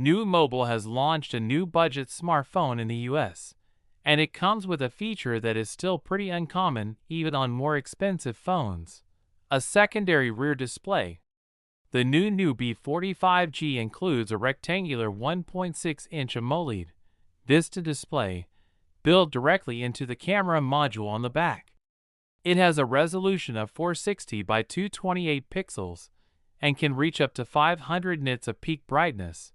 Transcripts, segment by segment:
Nuu Mobile has launched a new budget smartphone in the US, and it comes with a feature that is still pretty uncommon even on more expensive phones: a secondary rear display. The new Nuu B40 5G includes a rectangular 1.6-inch AMOLED Vista Display built directly into the camera module on the back. It has a resolution of 460 by 228 pixels and can reach up to 500 nits of peak brightness,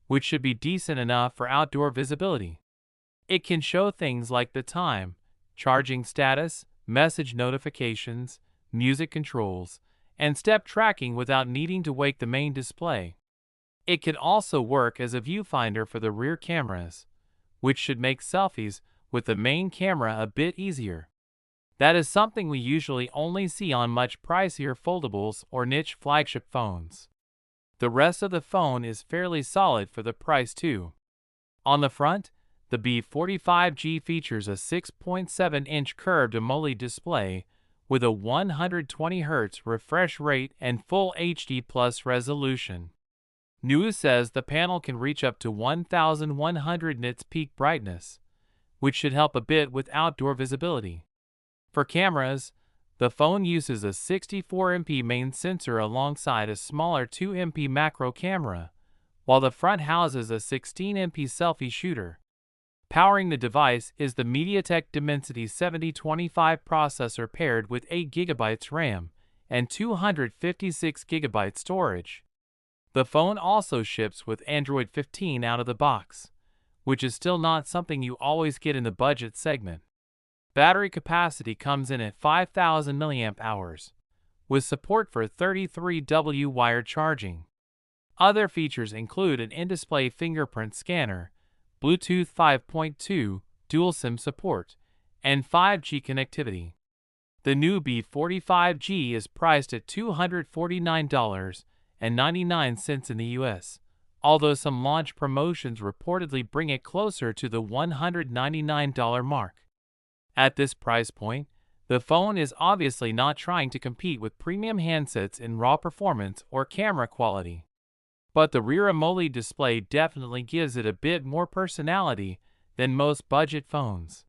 which should be decent enough for outdoor visibility. It can show things like the time, charging status, message notifications, music controls, and step tracking without needing to wake the main display. It can also work as a viewfinder for the rear cameras, which should make selfies with the main camera a bit easier. That is something we usually only see on much pricier foldables or niche flagship phones. The rest of the phone is fairly solid for the price too. On the front, the B45G features a 6.7-inch curved AMOLED display with a 120Hz refresh rate and full HD Plus resolution. Nuu says the panel can reach up to 1,100 nits peak brightness, which should help a bit with outdoor visibility. For cameras, the phone uses a 64MP main sensor alongside a smaller 2MP macro camera, while the front houses a 16MP selfie shooter. Powering the device is the MediaTek Dimensity 7025 processor paired with 8GB RAM and 256GB storage. The phone also ships with Android 15 out of the box, which is still not something you always get in the budget segment. Battery capacity comes in at 5,000 mAh, with support for 33W wired charging. Other features include an in-display fingerprint scanner, Bluetooth 5.2, dual SIM support, and 5G connectivity. The Nuu B40 5G is priced at $249.99 in the US, although some launch promotions reportedly bring it closer to the $199 mark. At this price point, the phone is obviously not trying to compete with premium handsets in raw performance or camera quality. But the rear AMOLED display definitely gives it a bit more personality than most budget phones.